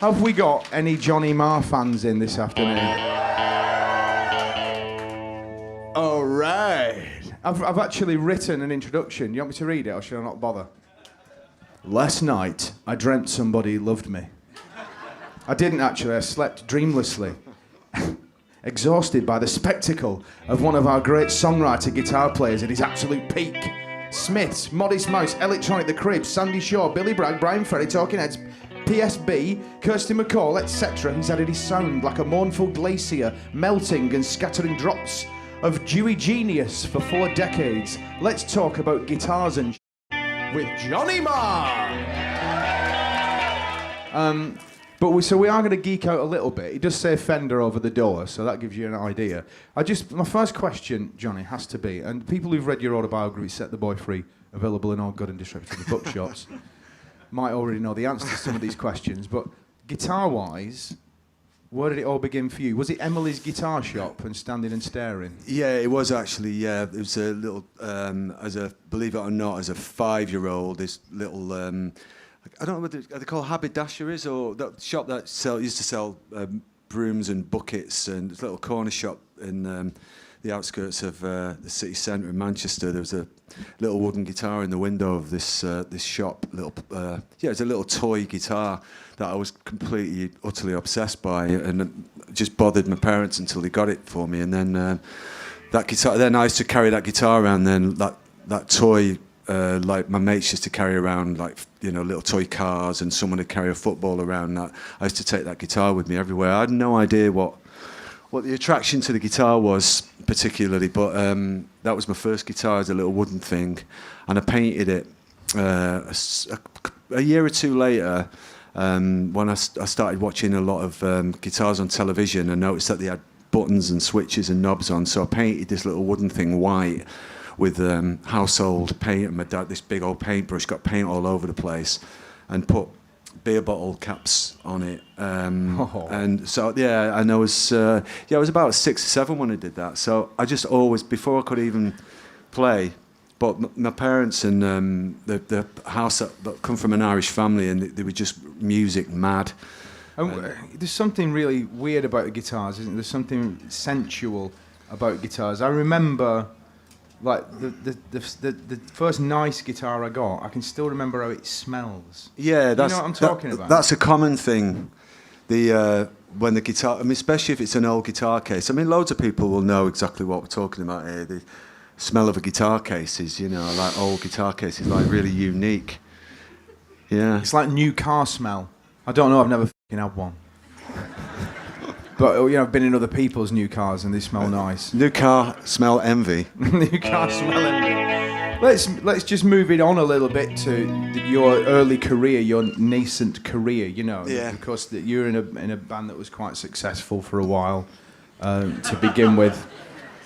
Have we got any Johnny Marr fans in this afternoon? All right. I've actually written an introduction. You want me to read it, or should I not bother? Last night, I dreamt somebody loved me. I didn't actually. I slept dreamlessly. Exhausted by the spectacle of one of our great songwriter guitar players at his absolute peak. Smiths, Modest Mouse, Electronic The Cribs, Sandy Shaw, Billy Bragg, Brian Ferry, Talking Heads, PSB, Kirsty MacColl, etc. He's added his sound like a mournful glacier, melting and scattering drops of dewy genius for 4 decades. Let's talk about guitars and with Johnny Marr. But we are going to geek out a little bit. He does say Fender over the door, so that gives you an idea. My first question, Johnny, has to be, and people who've read your autobiography, Set the Boy Free, available in all good and disreputable bookshops, might already know the answers to some of these questions, but guitar-wise, where did it all begin for you? Was it Emily's guitar shop and standing and staring? Yeah, it was actually, yeah. It was a little, believe it or not, as a 5-year-old, this little... I don't know what they call haberdasheries, or that shop that used to sell brooms and buckets, and it's a little corner shop in the outskirts of the city centre in Manchester. There was a little wooden guitar in the window of this shop. It's a little toy guitar that I was completely, utterly obsessed by, and it just bothered my parents until they got it for me. And then that guitar. Then I used to carry that guitar around. Then that toy. Like my mates used to carry around, like, you know, little toy cars, and someone would carry a football around. I used to take that guitar with me everywhere. I had no idea what the attraction to the guitar was particularly, but that was my first guitar, as a little wooden thing, and I painted it a year or two later. When I started watching a lot of guitars on television, I noticed that they had buttons and switches and knobs on, so I painted this little wooden thing white with household paint, and my dad, this big old paintbrush, got paint all over the place, and put beer bottle caps on it. And so, yeah, and I was about 6 or 7 when I did that. So I just always, before I could even play, but my parents and the house that come from an Irish family, and they were just music mad. There's something really weird about the guitars, isn't there? There's something sensual about guitars. I remember... Like the first nice guitar I got, I can still remember how it smells. Yeah, that's, you know what I'm talking about. That's a common thing. When the guitar, I mean, especially if it's an old guitar case. I mean, loads of people will know exactly what we're talking about here. The smell of a guitar case is, you know, like old guitar cases, like really unique. Yeah, it's like new car smell. I don't know. I've never had one. But, you know, I've been in other people's new cars and they smell nice. New car smell envy. New car smell envy. Let's just move it on a little bit to your early career, your nascent career, you know. Yeah. Because you're in a band that was quite successful for a while to begin with.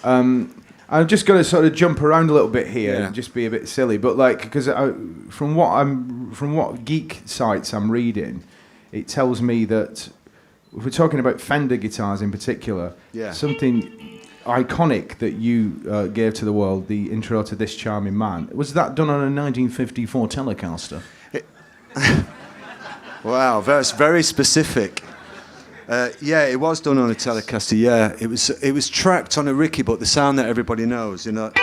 I'm just going to sort of jump around a little bit here and just be a bit silly. But, like, because from what geek sites I'm reading, it tells me that... If we're talking about Fender guitars in particular, something iconic that you gave to the world, the intro to This Charming Man, was that done on a 1954 Telecaster? Wow, that's very specific. Yeah, it was done on a Telecaster. Yeah, it was tracked on a Ricky, but the sound that everybody knows, you know.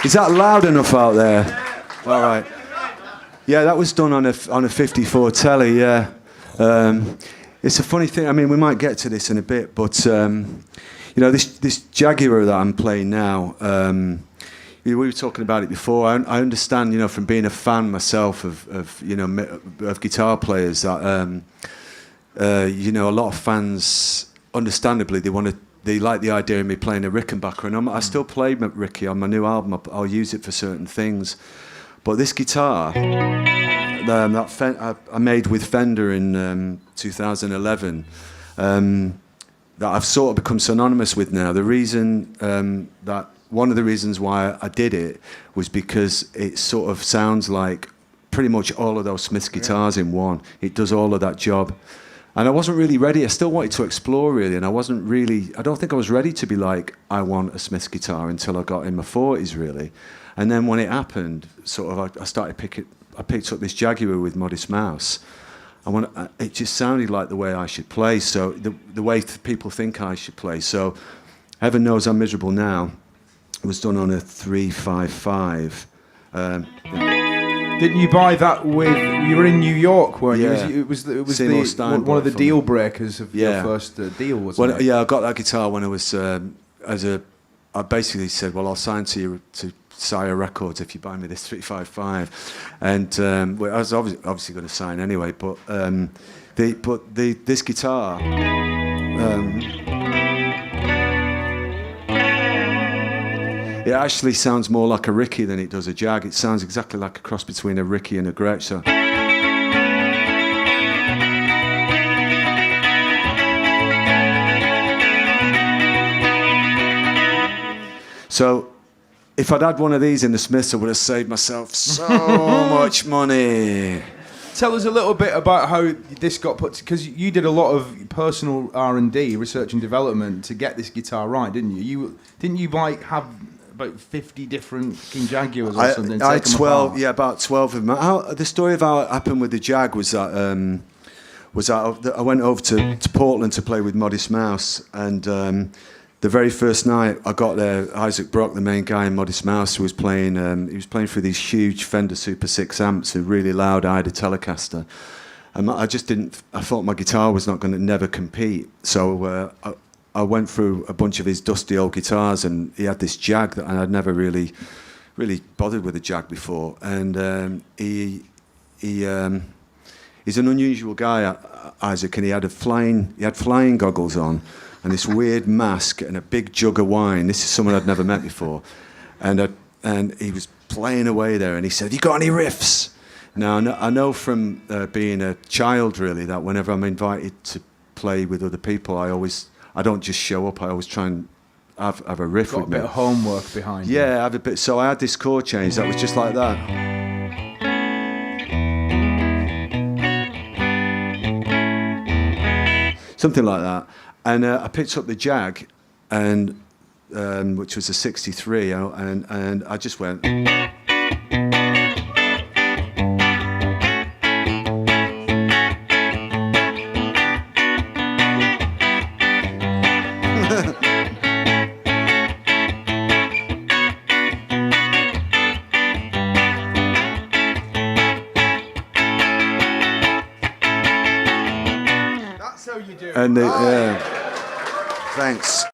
Is that loud enough out there? All right. Yeah, that was done on a 54 telly. Yeah. It's a funny thing. I mean, we might get to this in a bit, but you know, this Jaguar that I'm playing now. We were talking about it before. I understand, you know, from being a fan myself of you know, of guitar players that you know, a lot of fans, understandably, they like the idea of me playing a Rickenbacker, and I still play Ricky on my new album. I'll use it for certain things, but this guitar, I made with Fender in 2011, that I've sort of become synonymous with now. The reason that one of the reasons why I did it was because it sort of sounds like pretty much all of those Smiths guitars in one. It does all of that job. And I wasn't really ready. I still wanted to explore, really, and I don't think I was ready to be like, I want a Smiths guitar until I got in my 40s, really. And then when it happened, sort of, I picked up this Jaguar with Modest Mouse. It just sounded like the way I should play, so the way people think I should play. So, Heaven Knows I'm Miserable Now was done on a 355. Didn't you buy that with? You were in New York, weren't you? Yeah. It was Seymour one of the Stein deal breakers of your first deal, wasn't it? Yeah, I got that guitar when I was I basically said, well, I'll sign to Sire Records if you buy me this 355, and I was obviously going to sign anyway. But this guitar. It actually sounds more like a Ricky than it does a Jag. It sounds exactly like a cross between a Ricky and a Gretsch. So if I'd had one of these in the Smiths, I would have saved myself so much money. Tell us a little bit about how this got put, because you did a lot of personal R&D, research and development, to get this guitar right, didn't you? Didn't you have about 50 different King Jaguars or something? I had 12, about 12 of them. The story of how it happened with the Jag was that I went over to Portland to play with Modest Mouse, and the very first night I got there, Isaac Brock, the main guy in Modest Mouse, was playing. He was playing through these huge Fender Super 6 amps, a really loud Ida Telecaster, and I just didn't. I thought my guitar was not going to never compete, so I went through a bunch of his dusty old guitars, and he had this Jag that I'd never really bothered with a Jag before, and he's an unusual guy, Isaac, and he had flying goggles on, and this weird mask, and a big jug of wine. This is someone I'd never met before, and he was playing away there, and he said, "Have you got any riffs?" Now I know from being a child, really, that whenever I'm invited to play with other people, I don't just show up. I always try and have a riff with me. Got a bit of homework behind you. Yeah, I have a bit. So I had this chord change that was just like that. Something like that. And I picked up the Jag, and which was a 63, and I just went. And thanks.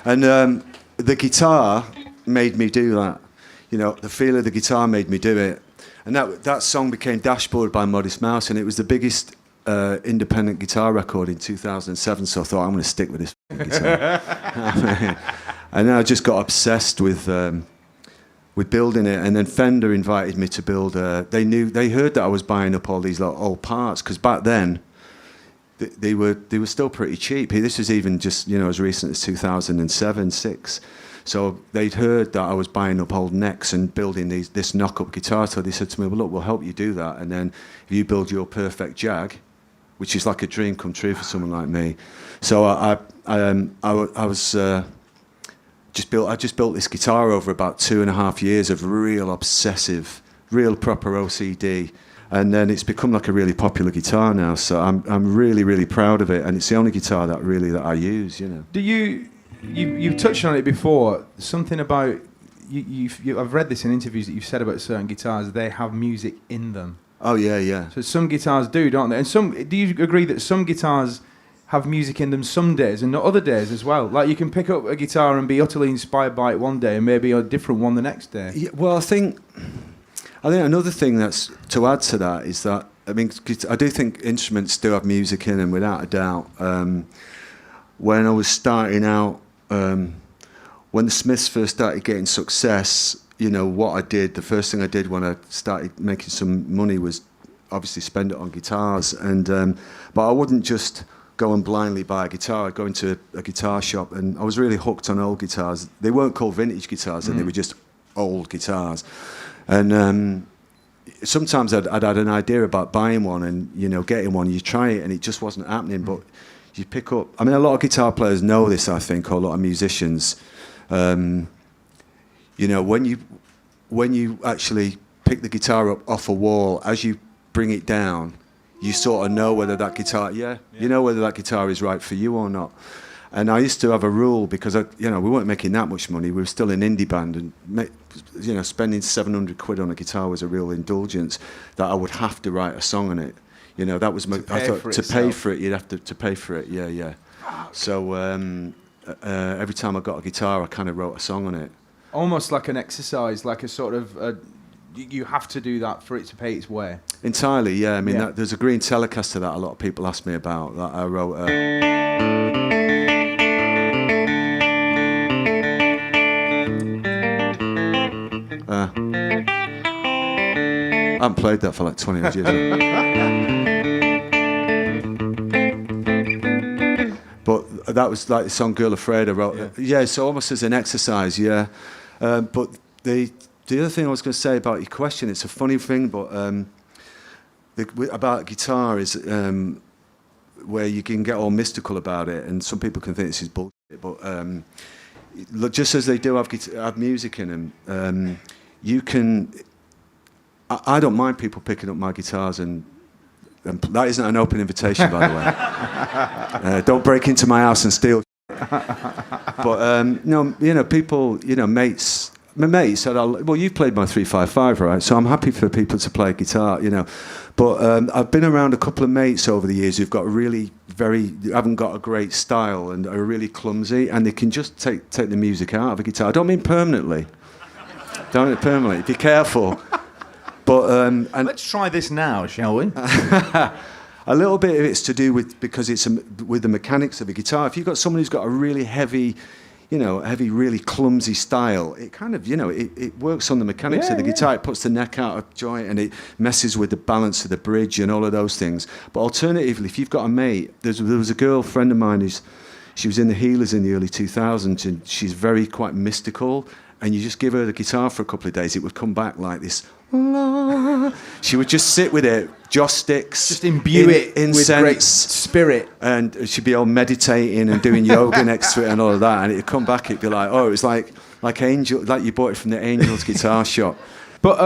And the guitar made me do that. You know, the feel of the guitar made me do it. And that song became Dashboard by Modest Mouse, and it was the biggest independent guitar record in 2007. So I thought, I'm going to stick with this guitar. And then I just got obsessed with building it, and then Fender invited me to build. They heard that I was buying up all these old parts, because back then they were still pretty cheap. This was even just as recent as 2007, 6. So they'd heard that I was buying up old necks and building this knock-up guitar. So they said to me, "Well, look, we'll help you do that, and then if you build your perfect Jag, which is like a dream come true for someone like me." So I just built this guitar over about 2.5 years of real obsessive, real proper OCD, and then it's become like a really popular guitar now. So I'm really, really proud of it, and it's the only guitar that I use. Do you've touched on it before? Something about I've read this in interviews that you've said about certain guitars, they have music in them. Oh yeah. So some guitars do, don't they? And do you agree that some guitars have music in them some days and not other days as well? Like, you can pick up a guitar and be utterly inspired by it one day and maybe a different one the next day. Yeah, well, I think another thing that's to add to that is that, I do think instruments do have music in them, without a doubt. When I was starting out, when the Smiths first started getting success, what I did, the first thing I did when I started making some money was obviously spend it on guitars. And but I wouldn't just go and blindly buy a guitar. I'd go into a guitar shop, and I was really hooked on old guitars. They weren't called vintage guitars, and they were just old guitars. And sometimes I'd had an idea about buying one and, getting one. You try it, and it just wasn't happening. But you pick up... I mean, a lot of guitar players know this, I think, or a lot of musicians. When you actually pick the guitar up off a wall, as you bring it down, you sort of know whether that guitar... you know whether that guitar is right for you or not. And I used to have a rule, because we weren't making that much money. We were still an indie band, and spending 700 quid on a guitar was a real indulgence. That I would have to write a song on it. That was my... To pay for it, you'd have to pay for it. Yeah. So every time I got a guitar, I kind of wrote a song on it. Almost like an exercise, like a sort of... you have to do that for it to pay its way. Entirely, yeah. I mean, there's a green Telecaster that a lot of people ask me about, that I wrote... I haven't played that for like 20 odd years. But that was like the song Girl Afraid I wrote. Yeah, so almost as an exercise, yeah. But the other thing I was going to say about your question, it's a funny thing, but about guitar is where you can get all mystical about it, and some people can think this is bullshit, but just as they do have music in them, you can... I don't mind people picking up my guitars, and that isn't an open invitation, by the way. Don't break into my house and steal. But people, mates. My mate said, "Well, you've played my 355, right? So I'm happy for people to play guitar, But I've been around a couple of mates over the years who've got haven't got a great style and are really clumsy, and they can just take the music out of a guitar. I don't mean permanently. Be careful." But let's try this now, shall we? A little bit of it's to do with, because it's with the mechanics of a guitar. If you've got someone who's got a really heavy, really clumsy style, it kind of, it works on the mechanics of the guitar. It puts the neck out of joint, and it messes with the balance of the bridge and all of those things. But alternatively, if you've got a mate, there was a girlfriend of mine she was in the Healers in the early 2000s, and she's quite mystical. And you just give her the guitar for a couple of days, it would come back like this. She would just sit with it, joss sticks, just imbue it incense, with great spirit, and she'd be all meditating and doing yoga next to it and all of that. And it'd come back, it'd be like, it was like Angel, like you bought it from the Angel's guitar shop. But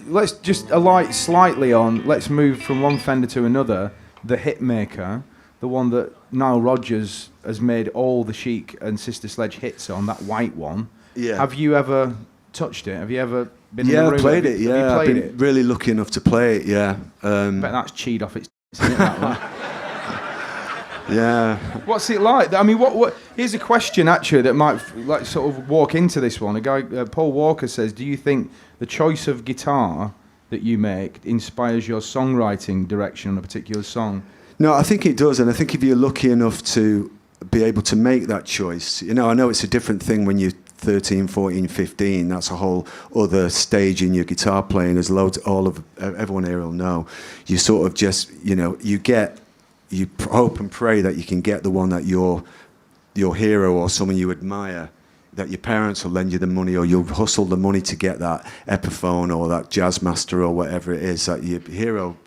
let's just alight slightly on. Let's move from one Fender to another. The Hitmaker, the one that Nile Rodgers has made all the Chic and Sister Sledge hits on, that white one. Yeah. Have you ever touched it? Have you ever been in the room? Yeah, I played it. Yeah, I've been really lucky enough to play it. Yeah. But that's cheat off its, isn't it, that one? Yeah. What's it like? I mean, what? Here's a question actually that might sort of walk into this one. A guy, Paul Walker, says, "Do you think the choice of guitar that you make inspires your songwriting direction on a particular song?" No, I think it does, and I think if you're lucky enough to be able to make that choice, I know it's a different thing when you're 13, 14, 15, that's a whole other stage in your guitar playing. There's loads, everyone here will know. You sort of just, you hope and pray that you can get the one that your hero or someone you admire, that your parents will lend you the money, or you'll hustle the money to get that Epiphone or that Jazzmaster or whatever it is that your hero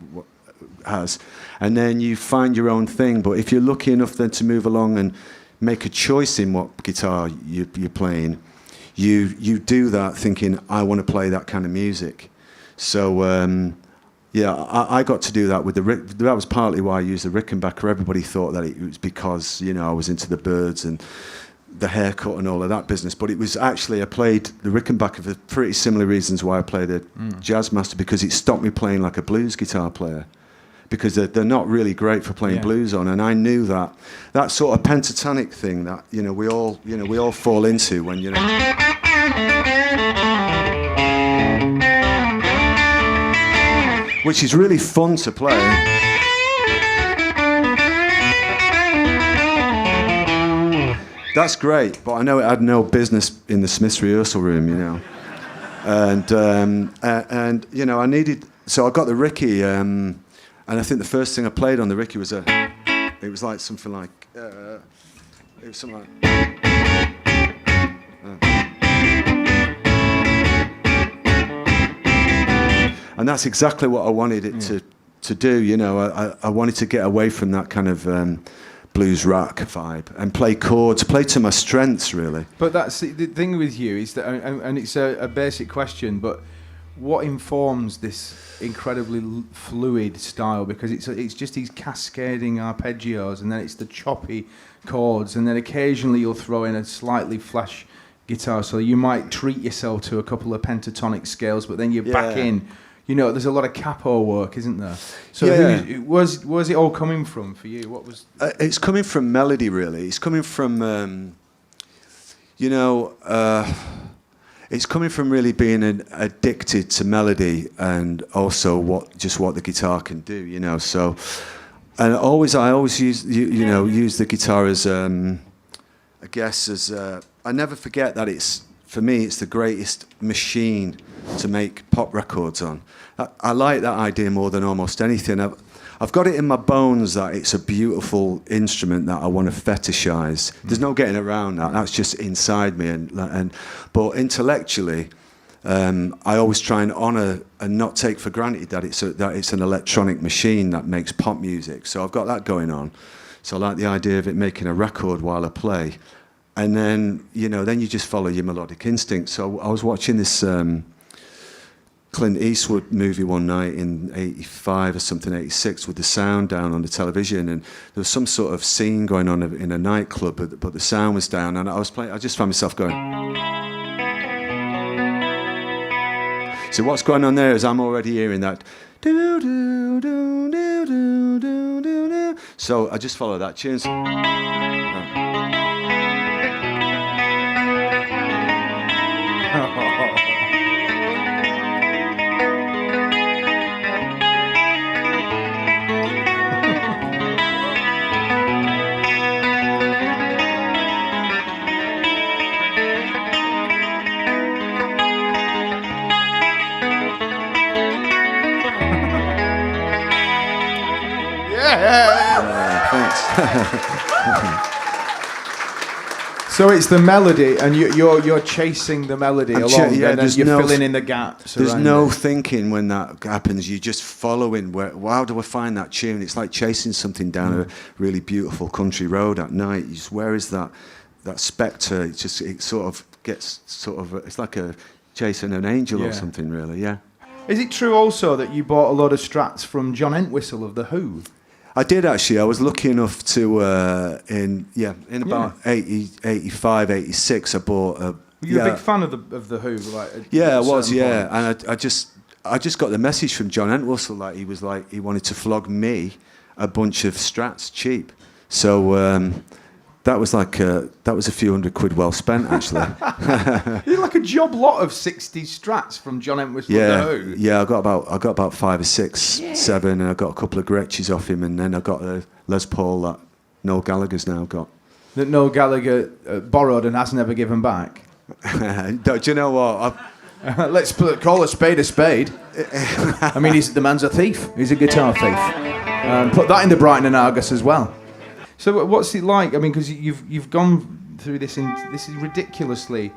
has. And then you find your own thing. But if you're lucky enough then to move along and make a choice in what guitar you're playing, you do that thinking, I want to play that kind of music. So I got to do that with that was partly why I used the Rickenbacker. Everybody thought that it was because I was into the Byrds and the haircut and all of that business, but it was actually I played the Rickenbacker for pretty similar reasons why I played the Jazzmaster, because it stopped me playing like a blues guitar player. Because they're not really great for playing blues on, and I knew that sort of pentatonic thing that we all fall into when which is really fun to play. That's great, but I know it had no business in the Smiths rehearsal room, And you know, I needed. So I got the Ricky, and I think the first thing I played on the Ricky was it was like something like. It was something like. And that's exactly what I wanted it to do. You know, I wanted to get away from that kind of blues rock vibe and play chords, play to my strengths, really. But that's the thing with you is that, and it's a basic question, but what informs this incredibly fluid style? Because it's just these cascading arpeggios, and then it's the choppy chords, and then occasionally you'll throw in a slightly flash guitar, so you might treat yourself to a couple of pentatonic scales, but then you're back in. You know, there's a lot of capo work, isn't there? So where's it all coming from for you? What was? It's coming from melody, really. It's coming from, it's coming from really being addicted to melody and also what the guitar can do. You know, so and I always use use the guitar as I guess as I never forget that for me it's the greatest machine to make pop records on. I like that idea more than almost anything. I've got it in my bones that it's a beautiful instrument that I want to fetishize. There's no getting around that. That's just inside me. But intellectually, I always try and honour and not take for granted that it's an electronic machine that makes pop music. So I've got that going on. So I like the idea of it making a record while I play. And then, then you just follow your melodic instinct. So I was watching this Clint Eastwood movie one night in 85 or something, 86, with the sound down on the television, and there was some sort of scene going on in a nightclub, but the sound was down, and I just found myself going. So what's going on there is I'm already hearing that. Do, do, do, do, do, do, do, do. So I just follow that tune. Thanks. So it's the melody, and you're chasing the melody along, and then you're filling in the gaps. There's no thinking when that happens. You're just following. How do I find that tune? It's like chasing something down a really beautiful country road at night. Where is that spectre? It sort of gets it's like a chasing an angel or something, really. Yeah. Is it true also that you bought a lot of Strats from John Entwistle of The Who? I did actually. I was lucky enough to, in about 80, 85, 86, I bought a... Were you a big fan of the Who? I was, and I just got the message from John Entwistle that he wanted to flog me a bunch of Strats cheap. So that was a few £100 well spent, actually. You had like a job lot of 60 Strats from John Entwistle of The Who. Yeah, I got about 5 or 6, 7, and I got a couple of Gretches off him, and then I got a Les Paul that Noel Gallagher's now got. That Noel Gallagher borrowed and has never given back. Do you know what? Let's call a spade a spade. I mean, the man's a thief. He's a guitar thief. Put that in the Brighton and Argus as well. So what's it like? I mean, because you've gone through this ridiculously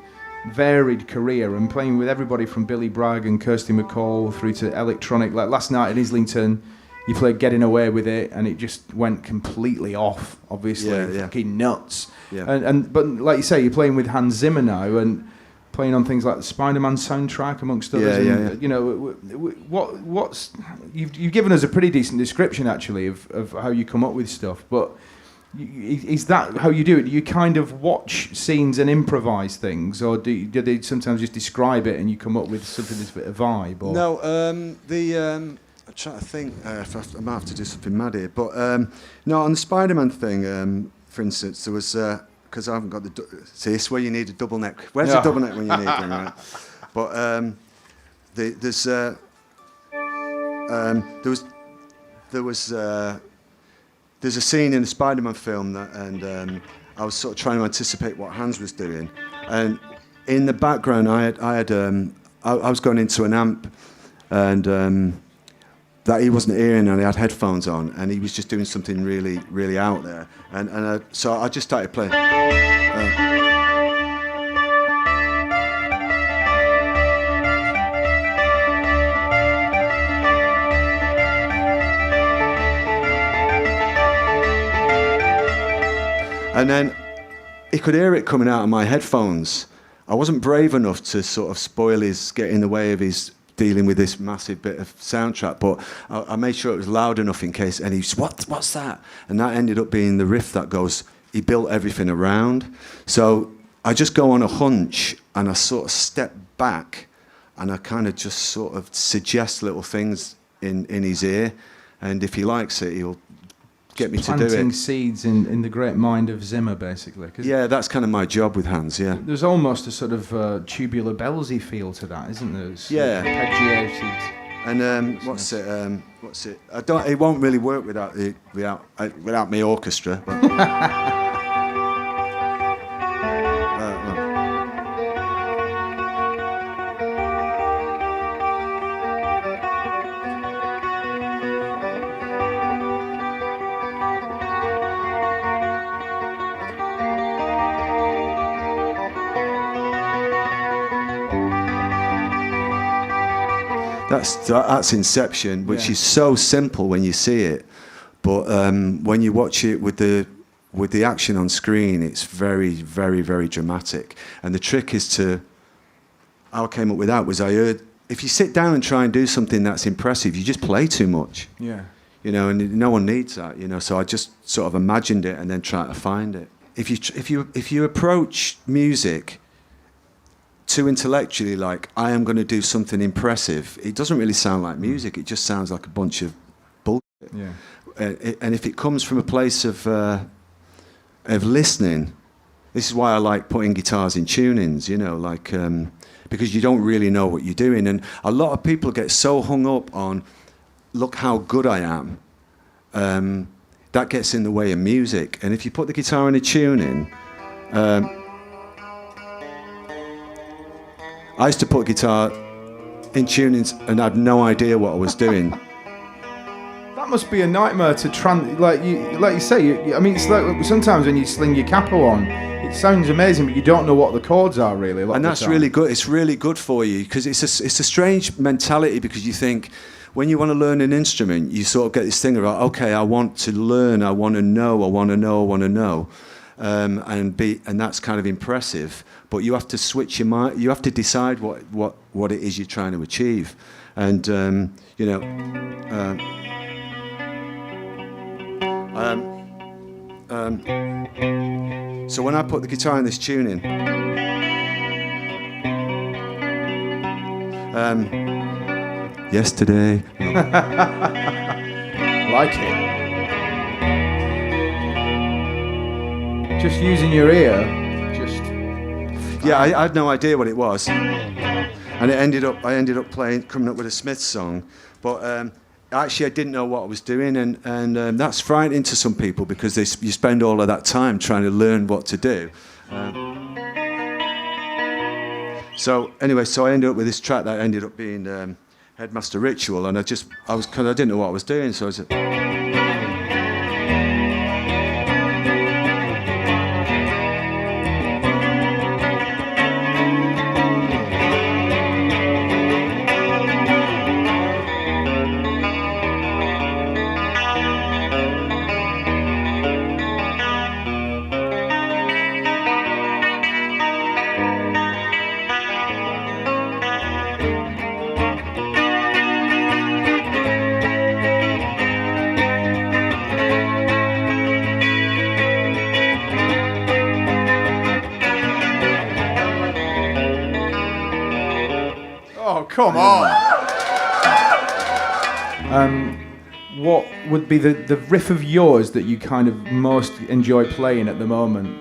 varied career and playing with everybody from Billy Bragg and Kirsty MacColl through to electronic. Like last night in Islington, you played Getting Away with It, and it just went completely off. Obviously, fucking nuts. Yeah. But like you say, you're playing with Hans Zimmer now and playing on things like the Spider-Man soundtrack, amongst others. Yeah. You know, what's you've given us a pretty decent description actually of how you come up with stuff, but. Is that how you do it? Do you kind of watch scenes and improvise things, or do they sometimes just describe it and you come up with something that's a bit of vibe? Or? No, I'm trying to think if I might have to do something mad here, but no, on the Spider-Man thing, for instance, there was because I haven't got see, it's where you need a double neck. Where's the double neck when you need one, right? But there's a scene in the Spider-Man film and I was sort of trying to anticipate what Hans was doing, and in the background I had I was going into an amp, and that he wasn't hearing, and he had headphones on, and he was just doing something really, really out there. So I just started playing. And then he could hear it coming out of my headphones. I wasn't brave enough to sort of get in the way of his dealing with this massive bit of soundtrack, but I made sure it was loud enough in case, and he said, what's that? And that ended up being the riff that goes, he built everything around. So I just go on a hunch, and I sort of step back, and I kind of just sort of suggest little things in his ear, and if he likes it, he'll get me to do it. Planting seeds in the great mind of Zimmer, basically. Yeah, that's kind of my job with Hans, yeah. There's almost a sort of Tubular Bellsy feel to that, isn't there? It's yeah. Arpeggiated. And what's it? It won't really work without me orchestra. But That's Inception, which is so simple when you see it, but when you watch it with the action on screen, it's very, very, very dramatic. And the trick is how I came up with that was I heard, if you sit down and try and do something that's impressive, you just play too much. Yeah. You know, and no one needs that. You know, so I just sort of imagined it and then tried to find it. If you approach music too intellectually, like I am going to do something impressive, it doesn't really sound like music. It just sounds like a bunch of bullshit. Yeah. And if it comes from a place of listening, this is why I like putting guitars in tunings. You know, like because you don't really know what you're doing, and a lot of people get so hung up on, look how good I am. That gets in the way of music. And if you put the guitar in a tuning. I used to put guitar in tunings and I had no idea what I was doing. That must be a nightmare to like you say. I mean, it's like sometimes when you sling your capo on, it sounds amazing, but you don't know what the chords are really. And that's really good. It's really good for you because it's a strange mentality, because you think when you want to learn an instrument, you sort of get this thing about, okay, I want to learn, I want to know, I want to know, I want to know. And that's kind of impressive, but you have to switch your mind. You have to decide what it is you're trying to achieve, and you know. So when I put the guitar in this tuning, yesterday, like it. Just using your ear, yeah, I had no idea what it was, and I ended up coming up with a Smiths song, but actually I didn't know what I was doing, and that's frightening to some people because you spend all of that time trying to learn what to do. So anyway, I ended up with this track that ended up being Headmaster Ritual, and I didn't know what I was doing, so I was. Oh, come on! What would be the riff of yours that you kind of most enjoy playing at the moment?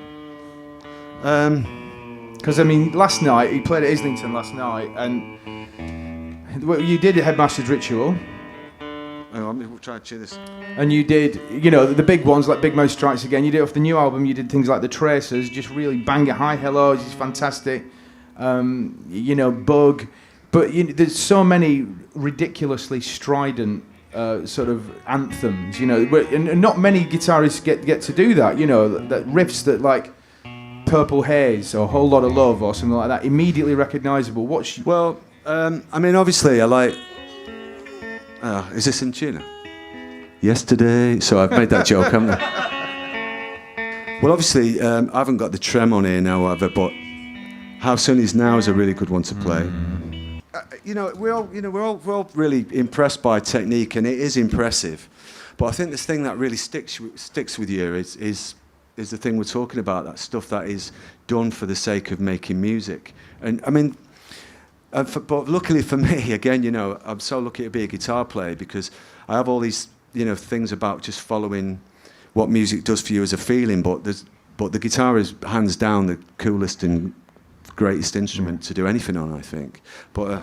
Because I mean, last night, you played at Islington last night, and you did Headmaster's Ritual. Hang on, we'll try to cheer this. And you did, you know, the big ones like Big Mouth Strikes Again. You did off the new album, you did things like The Tracers, just really banger high hellos, it's fantastic. You know, Bug. But there's so many ridiculously strident sort of anthems, and not many guitarists get to do that. That riffs that like Purple Haze or Whole Lot of Love or something like that, immediately recognisable. Well, I mean, obviously, I like. Is this in tune? Yesterday. So I've made that joke, haven't I? Well, obviously, I haven't got the trem on here now, whatever. But How Soon Is Now is a really good one to play. We're all really impressed by technique, and it is impressive. But I think this thing that really sticks with you is the thing we're talking about. That stuff that is done for the sake of making music. And I mean, but luckily for me, again, I'm so lucky to be a guitar player because I have all these things about just following what music does for you as a feeling. But the guitar is hands down the coolest and greatest instrument to do anything on, I think. But.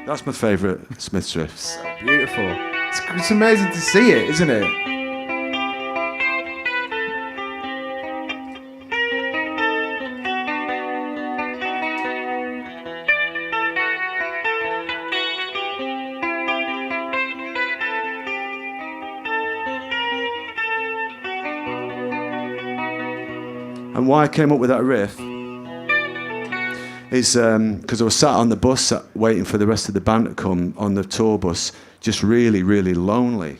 That's my favourite Smiths riff. So beautiful. It's amazing to see it, isn't it? And why I came up with that riff is because I was sat on the bus waiting for the rest of the band to come on the tour bus, just really, really lonely,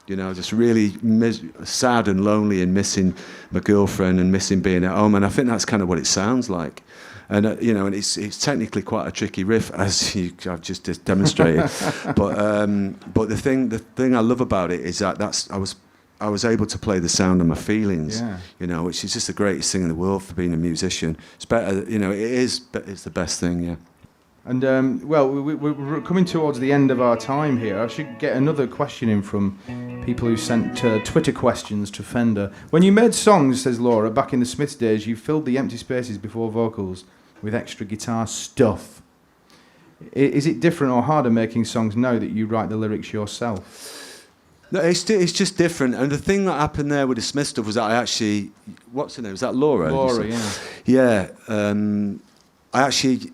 just really sad and lonely and missing my girlfriend and missing being at home. And I think that's kind of what it sounds like. And and it's technically quite a tricky riff, as I've just demonstrated. but the thing I love about it is that I was able to play the sound of my feelings, which is just the greatest thing in the world for being a musician. It's better, it's the best thing, yeah. And, we're coming towards the end of our time here. I should get another question in from people who sent Twitter questions to Fender. When you made songs, says Laura, back in the Smiths days, you filled the empty spaces before vocals with extra guitar stuff. Is it different or harder making songs now that you write the lyrics yourself? No, it's just different. And the thing that happened there with the Smith stuff was that I actually... What's her name? Was that Laura? Laura, yeah. Yeah. I actually...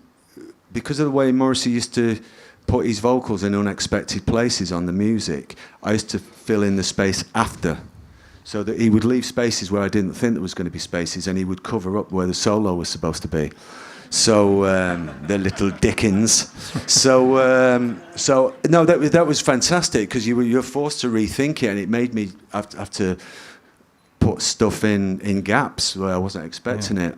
Because of the way Morrissey used to put his vocals in unexpected places on the music, I used to fill in the space after. So that he would leave spaces where I didn't think there was going to be spaces, and he would cover up where the solo was supposed to be. So the little Dickens. So no, that was fantastic because you're forced to rethink it, and it made me have to put stuff in gaps where I wasn't expecting it.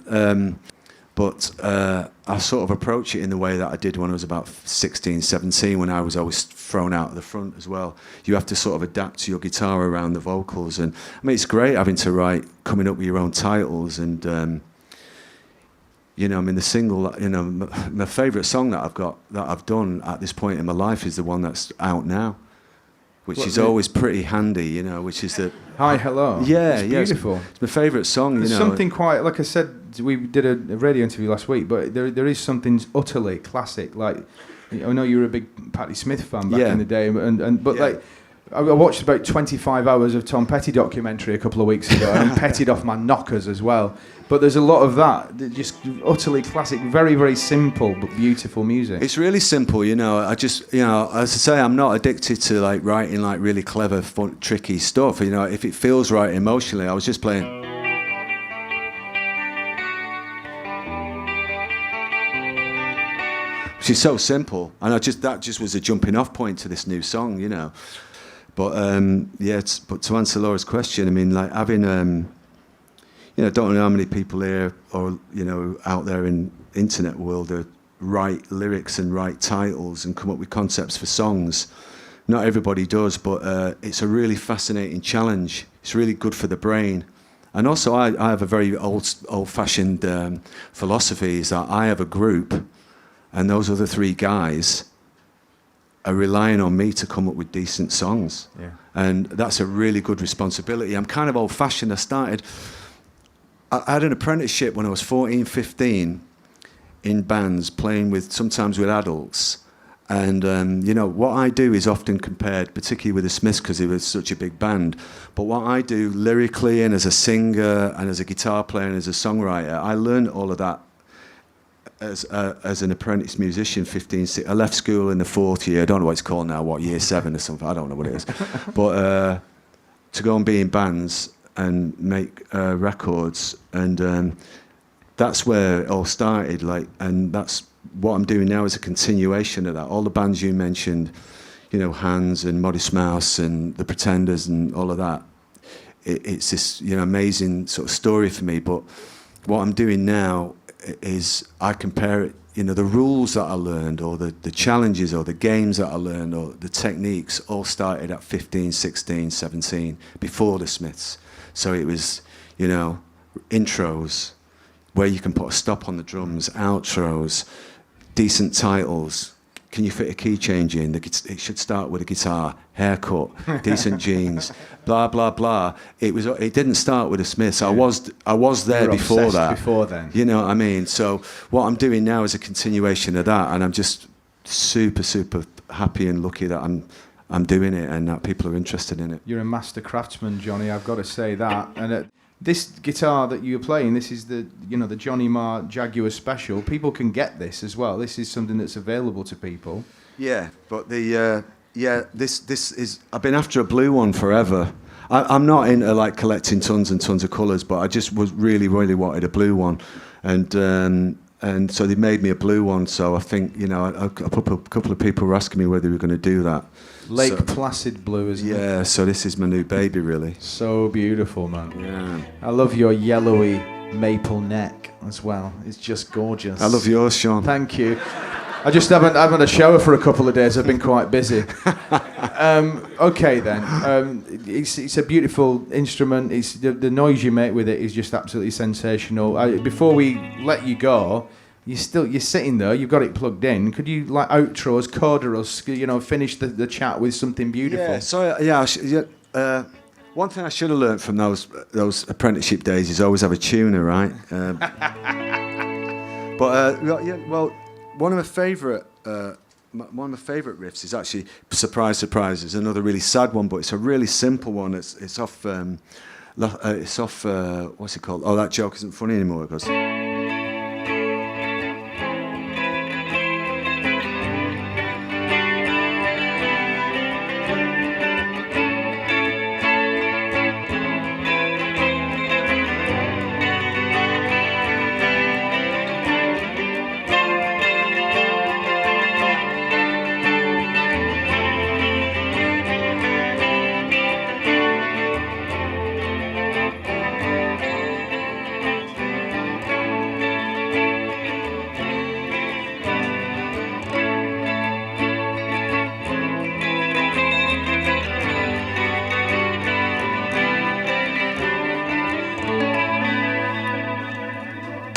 But I sort of approach it in the way that I did when I was about 16, 17, when I was always thrown out at the front as well. You have to sort of adapt to your guitar around the vocals, and I mean it's great having to coming up with your own titles and. The single, my favourite song that I've done at this point in my life is the one that's out now, which is always pretty handy, which is the... Hi, Hello. Yeah, it's beautiful. It's my favourite song, There's something quite, like I said, we did a radio interview last week, but there is something utterly classic, like, I know you were a big Patti Smith fan back in the day, but I watched about 25 hours of Tom Petty documentary a couple of weeks ago and petted off my knockers as well. But there's a lot of that, just utterly classic, very, very simple but beautiful music. It's really simple, I just, as I say, I'm not addicted to writing really clever, fun, tricky stuff. If it feels right emotionally, I was just playing. Which is so simple, and that just was a jumping off point to this new song, But but to answer Laura's question, I mean, having don't know how many people here or out there in internet world that write lyrics and write titles and come up with concepts for songs. Not everybody does, but it's a really fascinating challenge. It's really good for the brain. And also, I have a very old-fashioned philosophy, is that I have a group, and those other three guys are relying on me to come up with decent songs. Yeah. And that's a really good responsibility. I'm kind of old-fashioned. I had an apprenticeship when I was 14, 15 in bands, playing sometimes with adults. And, what I do is often compared, particularly with the Smiths, because it was such a big band. But what I do lyrically and as a singer and as a guitar player and as a songwriter, I learned all of that as an apprentice musician, 15, 16. I left school in the fourth year. I don't know what it's called now, year 7 or something. I don't know what it is. But to go and be in bands and make records, and that's where it all started. And that's what I'm doing now is a continuation of that. All the bands you mentioned, Hands and Modest Mouse and The Pretenders and all of that. It's this amazing sort of story for me. But what I'm doing now is I compare it, the rules that I learned, or the challenges, or the games that I learned, or the techniques, all started at 15, 16, 17, before the Smiths. So it was, intros, where you can put a stop on the drums, outros, decent titles. Can you fit a key change in? It should start with a guitar, haircut, decent jeans, blah blah blah. It didn't start with the Smiths. I was there before that. Before then, you know what I mean. So what I'm doing now is a continuation of that, and I'm just super happy and lucky that I'm doing it and that people are interested in it. You're a master craftsman, Johnny. I've got to say that. And this guitar that you're playing, this is the Johnny Marr Jaguar Special. People can get this as well. This is something that's available to people. Yeah, but this is. I've been after a blue one forever. I'm not into collecting tons and tons of colours, but I just really wanted a blue one, and so they made me a blue one. So I think a couple of people were asking me whether we were going to do that. Lake Placid blue, isn't it? Yeah, so this is my new baby, really. So beautiful, man. Yeah. I love your yellowy maple neck as well. It's just gorgeous. I love yours, Sean. Thank you. I just haven't had a shower for a couple of days. I've been quite busy. Okay, then. It's a beautiful instrument. It's the noise you make with it is just absolutely sensational. Before we let you go, you're sitting there. You've got it plugged in. Could you outro us, coda us? Finish the chat with something beautiful. Yeah. So one thing I should have learnt from those apprenticeship days is always have a tuner, right? Well, one of my favourite riffs is actually Surprise, Surprise. It's another really sad one, but it's a really simple one. It's off. What's it called? Oh, That Joke Isn't Funny Anymore. It goes.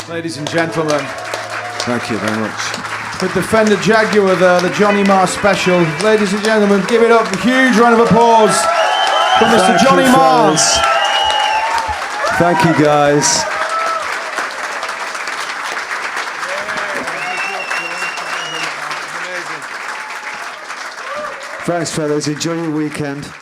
Ladies and gentlemen, thank you very much. With the Fender Jaguar there, the Johnny Marr Special. Ladies and gentlemen, give it up, a huge round of applause for Mr. Johnny Marr. Thank you, guys. Thanks, fellas. Enjoy your weekend.